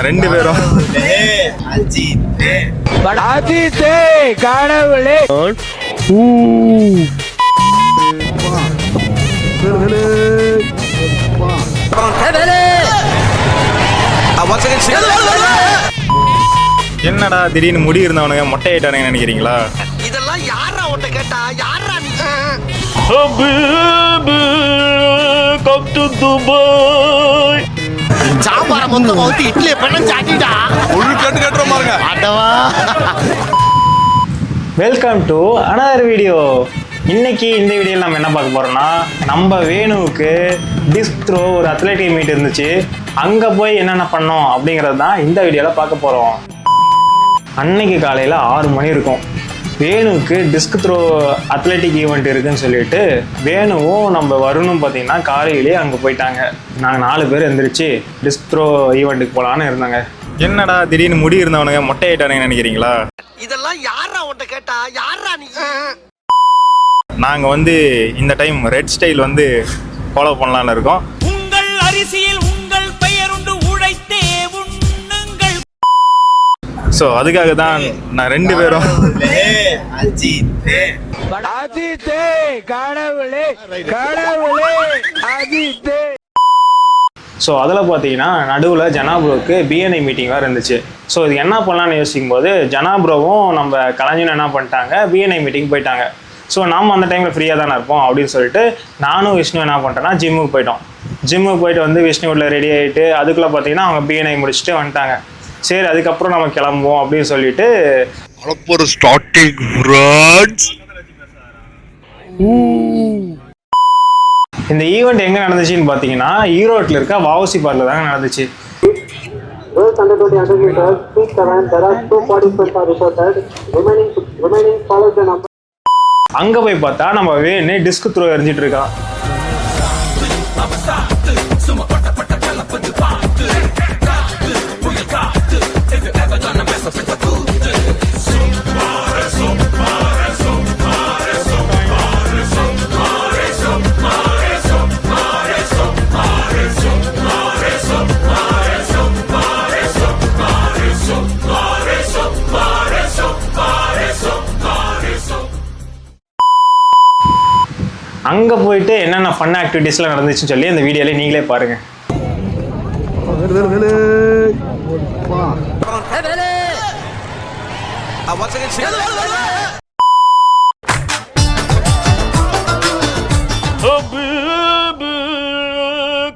ரெண்டு பேரும் கடவுளே என்னடா திடீர்னு முடி இருந்தவனுங்க மொட்டை ஆயிட்டானுங்க நினைக்கிறீங்களா? இதெல்லாம் யாரா உன்ட்ட கேட்டா? யாரா நீ? சாம்பார மொத்தம் ஊத்தி இட்லி பண்ண சாட்டிடா. ஒரு கேட்டு கேட்டுற பாருங்க. அடவா. Welcome to another video. இன்னைக்கு இந்த வீடியோவில் நம்ம என்ன பார்க்க போறோம்னா, நம்ம வேணுவுக்கு டிஸ்க் த்ரோ ஒரு அத்லெட்டிக் மீட் இருந்துச்சு. அங்கே போய் என்னென்ன பண்ணோம் அப்படிங்கிறது தான் இந்த வீடியோவில் பார்க்க போகிறோம். அன்னைக்கு காலையில் 6 மணி இருக்கும். வேணுவுக்கு டிஸ்க் த்ரோ அத்லெட்டிக் ஈவெண்ட் இருக்குன்னு சொல்லிட்டு வேணுவும் நம்ம வருணும் பார்த்தீங்கன்னா காலையிலேயே அங்கே போயிட்டாங்க. நாங்கள் 4 பேர் எழுந்திரிச்சு டிஸ்க் த்ரோ ஈவெண்ட்டுக்கு போகலான்னு இருந்தாங்க. என்னடா திடீர்னு முடி இருந்தவனுங்க மொட்டை ஆயிட்டானுங்க நினைக்கிறீங்களா? இதெல்லாம் யாரா உன்ட்ட கேட்டா? யாரா நீ? நாங்கள் இந்த டைம் ரெட் ஸ்டைல் ஃபாலோ பண்ணலான்னு இருக்கோம். உங்கள் அரிசியில் உங்கள் பெயர் உண்டு உழைத்தே உண்ணுங்கள். ஸோ அதுக்காக தான் நான் 2 பேரும் ஸோ அதில் பார்த்தீங்கன்னா நடுவில் ஜனாப்ரோவுக்கு பிஎன்ஐ மீட்டிங் வேறு இருந்துச்சு. ஸோ இது என்ன பண்ணலான்னு யோசிக்கும் போது ஜனாப்ரோவும் நம்ம கலைஞனும் என்ன பண்ணிட்டாங்க, பிஎன்ஐ மீட்டிங் போயிட்டாங்க. ஸோ நம்ம அந்த டைமில் ஃப்ரீயாக தானே இருப்போம் அப்படின்னு சொல்லிட்டு நானும் விஷ்ணு என்ன பண்ணிட்டேன்னா ஜிம்முக்கு போயிட்டோம். ஜிம்முக்கு போயிட்டு விஷ்ணு உள்ள ரெடி ஆகிட்டு அதுக்குள்ளே பார்த்தீங்கன்னா அவங்க பிஎன்ஐ முடிச்சுட்டு வந்துட்டாங்க. சரி அதுக்கப்புறம் நம்ம கிளம்புவோம் அப்படின்னு சொல்லிட்டு இந்த ஈவெண்ட் எங்கே நடந்துச்சுன்னு பார்த்தீங்கன்னா ஈரோட்டில் இருக்க வாவுசி பார்க்கில் தாங்க நடந்துச்சு. அங்கே போய் பார்த்தா நம்ம வேணு டிஸ்க் த்ரோ எறிஞ்சிட்டு இருக்கான். அங்கே போயிட்டு என்னென்ன ஃபன் ஆக்டிவிட்டீஸ்லாம் நடந்துச்சுன்னு சொல்லி அந்த வீடியோவில் நீங்களே பாருங்கள்.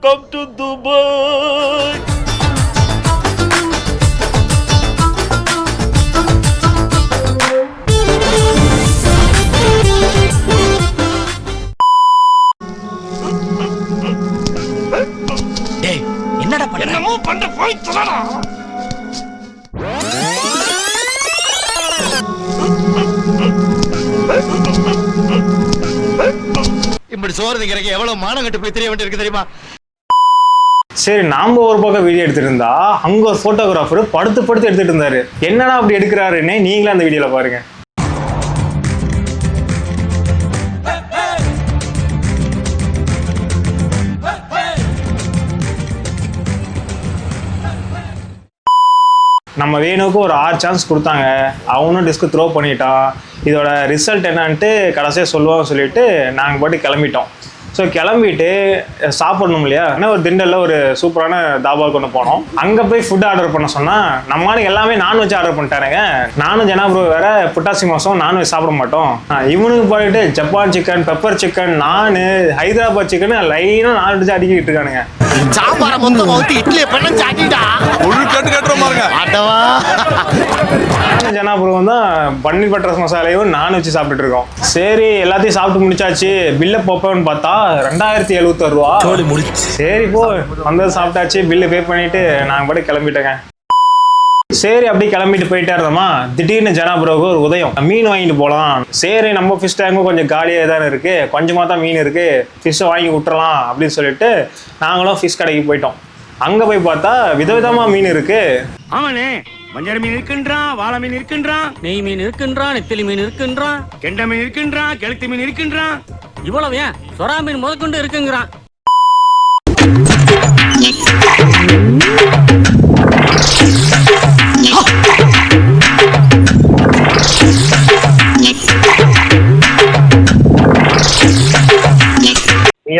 Come to Dubai. டேய் என்னடா பண்ணற? என்னமோ பண்ண போய் தரடா. இப்படி சோறு திங்கறக்கு எவ்வளவு மானம் கட்டு போய் தெரிய வேண்டியிருக்கு தெரியுமா? சரி நாம ஒரு பக்கம் வீடியோ எடுத்துட்டு இருந்தா அங்க ஒரு போட்டோகிராஃபர் படுத்து எடுத்துட்டு இருந்தாரு. என்னடா அப்படி எடுக்கிறாருன்னு நீங்களே அந்த வீடியோல பாருங்க. நம்ம வேணுக்கு ஒரு 6 சான்ஸ் கொடுத்தாங்க. அவனும் டிஸ்க் த்ரோ பண்ணிட்டான். இதோட ரிசல்ட் என்னன்ட்டு கடைசியாக சொல்லுவான்னு சொல்லிட்டு நாங்கள் பாட்டு கிளம்பிட்டோம். ஸோ கிளம்பிட்டு சாப்பிடணும் இல்லையா, ஆனால் ஒரு திண்டலில் ஒரு சூப்பரான தாபாவுக்கு கொண்டு போனோம். அங்கே போய் ஃபுட் ஆர்டர் பண்ண சொன்னால் நம்மளுக்கு எல்லாமே நான்வெஜ் ஆர்டர் பண்ணிட்டாருங்க. நானும் ஜனாப்ரோ வேற புட்டாசி மாதம் நான்வெஜ் சாப்பிட மாட்டோம். இவனுக்கு போயிட்டு ஜப்பான் சிக்கன், பெப்பர் சிக்கன், நான் ஹைதராபாத் சிக்கன் லைனாக 4 டிஷ் அடிக்கிட்டு இருக்கானுங்க. சாம்பார மொத்தம் ஊத்தி இட்லி பண்ண சாட்டிடா. ஒரு கேட்டு கேட்டுற பாருங்க. அடவா. நானும் ஜனாப்ரோவும் தான் பன்னீர் பட்டர் மசாலையும் நான் வச்சு சாப்பிட்டுட்டு இருக்கோம். சரி எல்லாத்தையும் சாப்பிட்டு முடிச்சாச்சு. பில்லை போப்போன்னு பார்த்தா 2076 ரூபா. சரி போ வந்தது சாப்பிட்டாச்சு, பில்லு பே பண்ணிட்டு நாங்கள் பாட்டு கிளம்பிட்டேங்க. சரி அப்படி கிளம்பிட்டு போயிட்டே இருந்தோமா, திடீர்னு ஜனாப்ரோவுக்கு ஒரு உதயம், மீன் வாங்கிட்டு போகலாம். சரி நம்ம ஃபிஷ் டேங்கும் கொஞ்சம் காலியாக தானே இருக்கு, கொஞ்சமாக தான் மீன் இருக்கு, ஃபிஷ்ஷை வாங்கி விட்டுறலாம் அப்படின்னு சொல்லிட்டு நாங்களும் ஃபிஷ் கடைக்கு போயிட்டோம். அங்கே போய் பார்த்தா விதவிதமாக மீன் இருக்கு. ஆமாண்ணே, மஞ்சள் மீன் இருக்கின்றான், வாழை மீன் இருக்கின்றான், நெய் மீன் இருக்கின்றான், நெத்திலி மீன் இருக்கின்றான், கெண்டை மீன் இருக்கின்றான், கெளுத்தி மீன் இருக்கின்றான். இவ்வளவு ஏன் சொரா மீன் முதற்கொண்டு இருக்குங்கிறான்.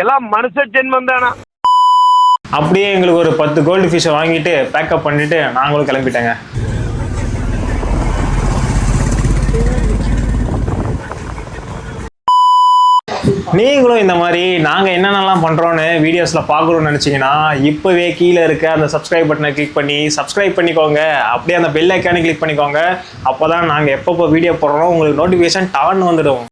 எல்லாம் மனுஷ ஜென்மம் தானா? அப்படியே எங்களுக்கு ஒரு 10 கோல்டு ஃபிஷ்ஷை வாங்கிட்டு பேக்கப் பண்ணிட்டு நாங்களும் கிளம்பிட்டேங்க. நீங்களும் இந்த மாதிரி நாங்கள் என்னென்னலாம் பண்ணுறோன்னு வீடியோஸில் பார்க்கணும்னு நினச்சிங்கன்னா இப்போவே கீழே இருக்க அந்த சப்ஸ்கிரைப் பட்டனை கிளிக் பண்ணி சப்ஸ்கிரைப் பண்ணிக்கோங்க. அப்படியே அந்த பெல் ஐக்கானை கிளிக் பண்ணிக்கோங்க. அப்போ தான் நாங்கள் எப்பப்போ வீடியோ போடுறோம் உங்களுக்கு நோட்டிஃபிகேஷன் டவர்னு வந்துடும்.